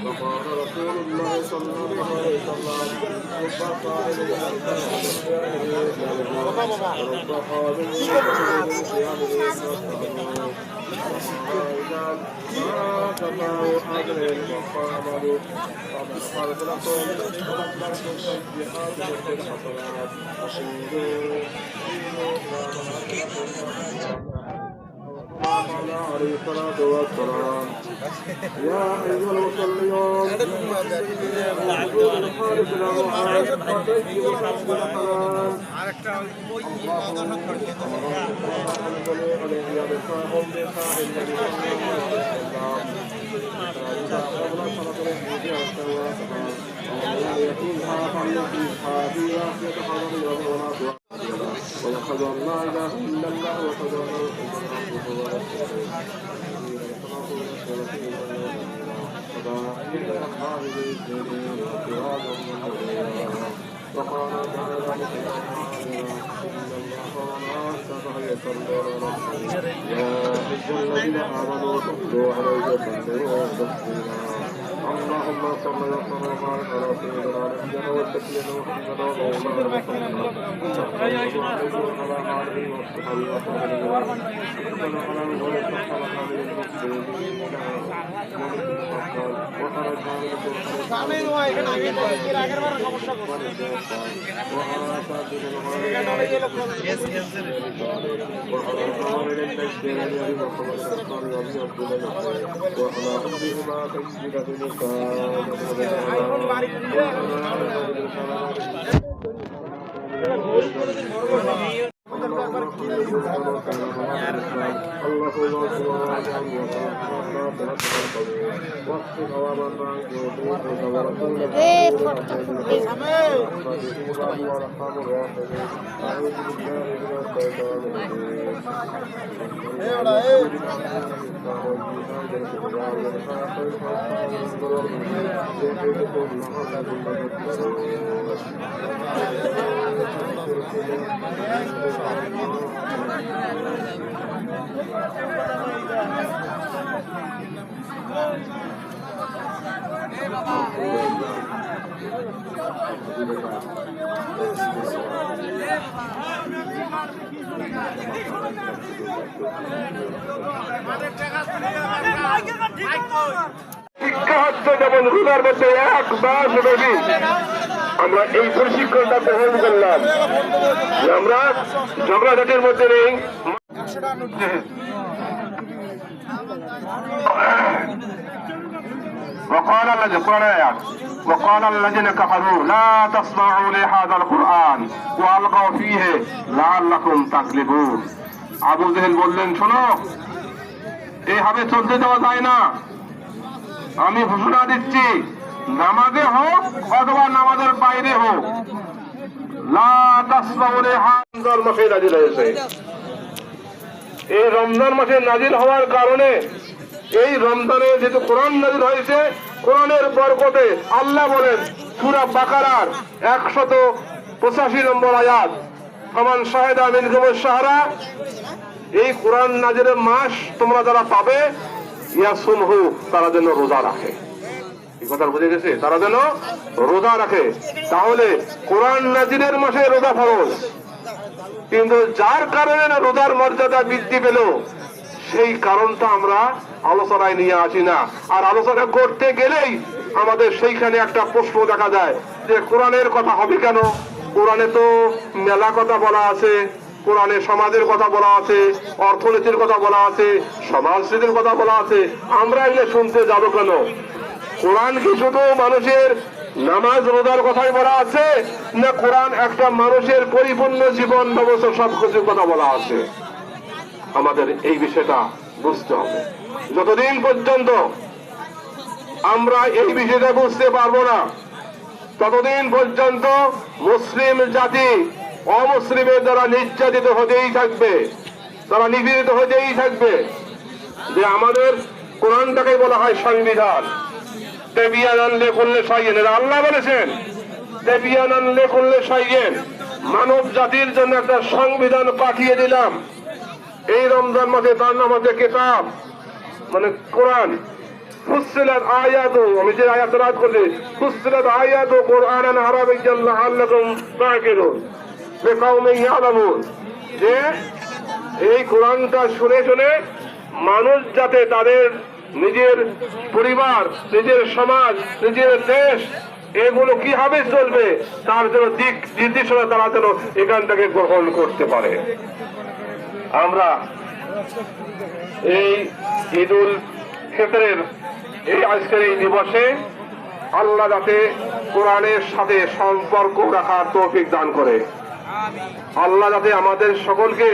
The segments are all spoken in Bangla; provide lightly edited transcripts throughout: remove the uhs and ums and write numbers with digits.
وقال رسول الله صلى الله عليه وسلم عليه الصلاة والسلام يا أيها المصلون ويشهد أن لا إله إلا الله ويشهد أن وقال تعالى يا الذين آمنوا صلوا عليه وسلموا تسليما اللهم صل وسلم وبارك على سيدنا نبينا وسيدنا محمد ومولانا শিক্ষা হচ্ছে যেমন রুলার মধ্যে 1 মাস ব্যাপী আমরা এই প্রশিক্ষণটা গ্রহণ করলাম। আমরা ঝগড়াঝাটির মধ্যে নেই। وقال الذين كفروا لا تسمعوا لهذا القرآن والغوا فيه لعلكم تغلبون। আবু জেহেল বললেন, শোনো, এইভাবে চলতে দেওয়া যায় না। আমি ঘোষণা দিচ্ছি, নামাজে হোক অথবা নামাজের বাইরে হোক, লা তাসমাউ লিহাযাল মাসে নাজিল হয়েছে। এই রমজান মাসে নাজিল হওয়ার কারণে, এই রমজানে যেহেতু কোরআন নাজিল হয়েছে, কোরআনের বরকতে আল্লাহ বলেন সূরা বাকারার 185 নম্বর আয়াত, ফামান শাহিদা মিনকুমুশ শাহরা, এই কোরআন নাজিলের মাস তোমরা যারা পাবে, ইয়াসুমহু, তারা যেন রোজা রাখে। এই কথা বুঝে গেছে? তারা যেন রোজা রাখে। তাহলে কোরআন নাজিলের মাসে রোজা ফরজ, কিন্তু যার কারণে রোজার মর্যাদা বৃদ্ধি পেল, সেই কারণটা আমরা আলোচনায় নিয়ে আসি না। আর আলোচনা করতে গেলেই আমাদের সেইখানে একটা প্রশ্ন দেখা যায় যে কোরআনের কথা হবে কেন? কোরআনে তো মেলা কথা বলা আছে, কোরআনে সমাজের কথা বলা আছে, অর্থনীতির কথা বলা আছে, সমাজনীতির কথা বলা আছে, আমরা এগুলো শুনতে যাবো কেন? কোরআন কি শুধু মানুষের নামাজ রোজার কথাই বলা আছে, না কোরআন একটা মানুষের পরিপূর্ণ জীবন ব্যবস্থা সবকিছুর কথা বলা আছে? আমাদের এই বিষয়টা বুঝতে হবে। যতদিন পর্যন্ত আমরা এই বিষয়টা বুঝতে পারবো না, ততদিন পর্যন্ত মুসলিম জাতি অমুসলিমের দ্বারা নির্যাতিত হতেই থাকবে, তারা নিপীড়িত হতেই থাকবে। যে আমাদের কোরআনটাকে বলা হয় সংবিধান। তেবিয়ানান লিকুল্লি শাইইন, এটা আল্লাহ বলেছেন। তেবিয়ানান লিকুল্লি শাইইন, মানব জাতির জন্য একটা সংবিধান পাঠিয়ে দিলাম। এই রমজান মাসে তার নাম হচ্ছে কিতাব, মানে কোরআন। ফুসসিলাত আয়াতু, আমি যে আয়াত রাত করছি, ফুসসিলাত আয়াতু কুরআনান আরাবিয়্যান লাআল্লাকুম তা'কিলুন লিকাওমিন ইয়ালামুন, যে এই কোরআনটা শুনে শুনে মানুষ যাতে তাদের নিজের পরিবার, নিজের সমাজ, নিজের দেশ এগুলো কিভাবে চলবে তার জন্য দিক নির্দেশনা তারা যেন এখান থেকে গ্রহণ করতে পারে। আমরা এই ঈদুল ফিতরের এই আজকের এই দিবসে আল্লাহ যাতে কোরআনের সাথে সম্পর্ক রাখার তৌফিক দান করে, আল্লাহ যাতে আমাদের সকলকে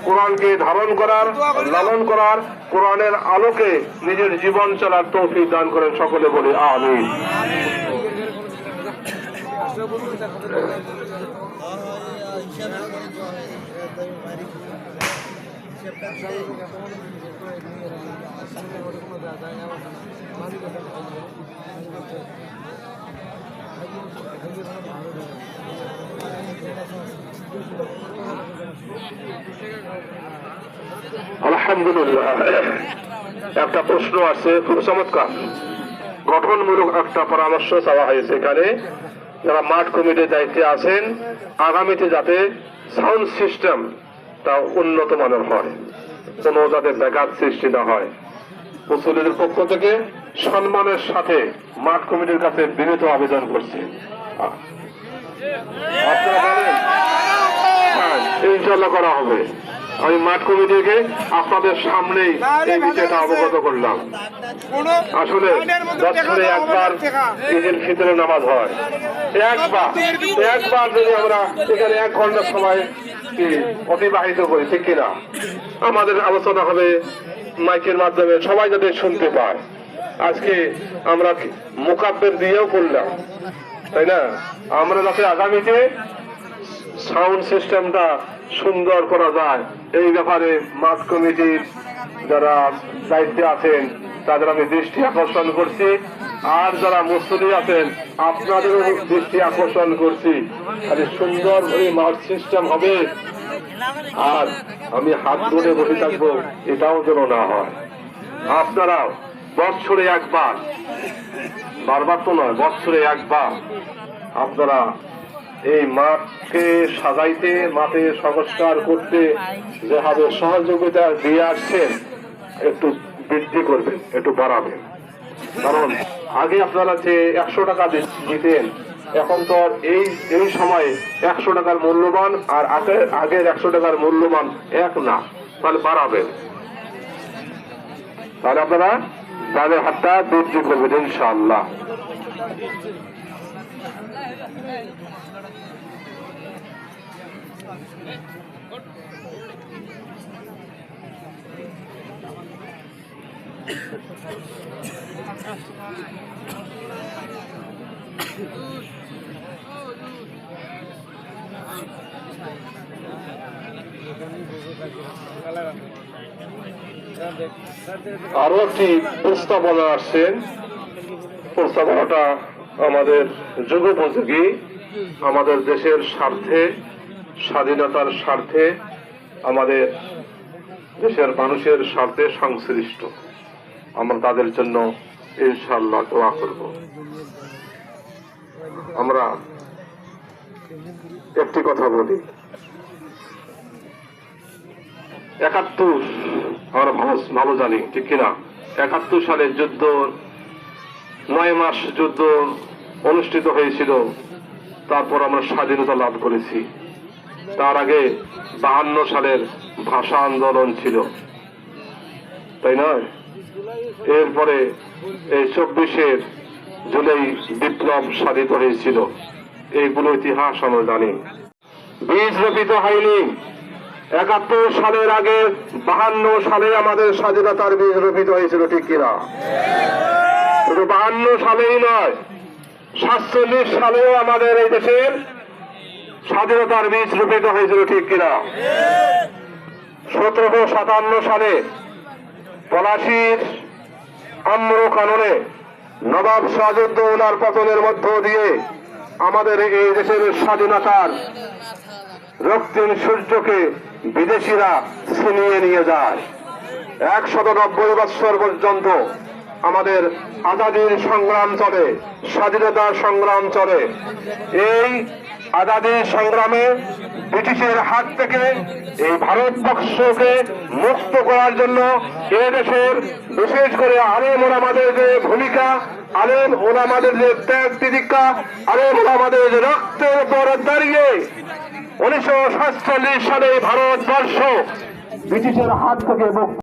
কোরআনকে ধারণ করার, লালন করার, কোরআনের আলোকে নিজের জীবন চলার তৌফিক দান করেন, সকলে বলি আমিন। আলহামদুলিল্লাহ, একটা প্রশ্ন আছে খুব চমৎকার, গঠনমূলক একটা পরামর্শ চাওয়া হয়েছে। এখানে যারা মাঠ কমিটির দায়িত্বে আছেন, আগামীতে যাতে সাউন্ড সিস্টেম তা উন্নত মানের হয়, কোনো যাতে ব্যাঘাত সৃষ্টি না হয়। মুসলিমদের পক্ষ থেকে সম্মানের সাথে মাঠ কমিটির কাছে বিনীত আবেদন করছি, আপনারা বলেন হ্যাঁ ইনশাল্লাহ করা হবে। আমি মাঠ কমিটিকে আপনাদের সামনেই এই বিষয়টা অবগত করলাম। আসলে বছরে একবার ঈদুল ফিতরের নামাজ হয়, একবার যদি আমরা এখানে 1 ঘন্টা সময় অতিবাহিত করি, ঠিক কিনা? আমাদের আলোচনা হবে মাইকের মাধ্যমে, সবাই যাতে শুনতে পায়। আজকে আমরা মুকাব্বির দিয়েও করলাম, তাই না? আমরা যাতে আগামীতে সাউন্ড সিস্টেমটা সুন্দর করা যায় এই ব্যাপারে মাঠ কমিটির যারা দায়িত্বে আছেন তাদের আমি দৃষ্টি আকর্ষণ করছি, আর যারা মুসল্লি আছেন আপনাদেরও দৃষ্টি আকর্ষণ করছি। খালি সুন্দর করে মাঠ সিস্টেম হবে, আর আমি হাত ধরে বসে থাকবো এটাও যেন না হয়। আপনারা বছরে একবার, বারবার তো নয়, বছরে একবার আপনারা এই মাঠকে সাজাইতে, মাঠে সংস্কার করতে যেভাবে সহযোগিতা দিয়ে আসছেন একটু বৃদ্ধি করবেন, একটু বাড়াবেন। কারণ আগে আপনারা যে 100 টাকা দিতেন, এখন তো আর এই সময়ে 100 টাকার মূল্যবান আর আগের 100 টাকার মূল্যবান এক না, তাহলে বাড়াবেন। তাহলে আপনারা তাদের হাতটা বৃদ্ধি করবেন ইনশাআল্লাহ। আরো একটি প্রস্তাবনা আসছেন, প্রস্তাবনাটা আমাদের যুগোপযোগী, আমাদের দেশের স্বার্থে, স্বাধীনতার স্বার্থে, আমাদের দেশের মানুষের স্বার্থে সংশ্লিষ্ট। আমরা তাদের জন্য ইনশাআল্লাহ দোয়া করব। আমরা একটি কথা বলি, 71 আমরা ভালো জানি, ঠিক কিনা? 71 সালে যুদ্ধ, 9 মাস যুদ্ধ অনুষ্ঠিত হয়েছিল, তারপর আমরা স্বাধীনতা লাভ করেছি। তার আগে 52 সালের ভাষা আন্দোলন ছিল, তাই নয়? এরপরে এই 24 জুলাই বিপ্লব সাধিত হয়েছিল। এইগুলো ইতিহাস আমরা জানি। বীজ রোপিত হয়নি 71 সালের আগে, 52 সালে আমাদের স্বাধীনতার বীজ রোপিত হয়েছিল, ঠিক কিনা? শুধু 52 সালেই নয়, 47 সালেও আমাদের এই দেশের স্বাধীনতার বীজ রোপিত হয়েছিল, ঠিক কিনা? 1757 সালে পলাশীর আম্র কাননে নবাব সিরাজউদ্দৌলার পতনের মধ্য দিয়ে আমাদের এই দেশের স্বাধীনতার রক্তিম সূর্যকে বিদেশিরা ছিনিয়ে নিয়ে যায়। 190 বৎসর পর্যন্ত আমাদের আজাদির সংগ্রাম চলে, স্বাধীনতার সংগ্রাম চলে। এই আজাদির সংগ্রামে ব্রিটিশের হাত থেকে এই ভারতবর্ষকে মুক্ত করার জন্য এ দেশের বিশেষ করে আলেম ওলামাদের যে ভূমিকা, আলেম ওলামাদের যে ত্যাগ তিতিক্ষা, আলেম ওলামাদের যে রক্তের উপর দাঁড়িয়ে 1947 সালে ভারতবর্ষ ব্রিটিশের হাত থেকে মুক্ত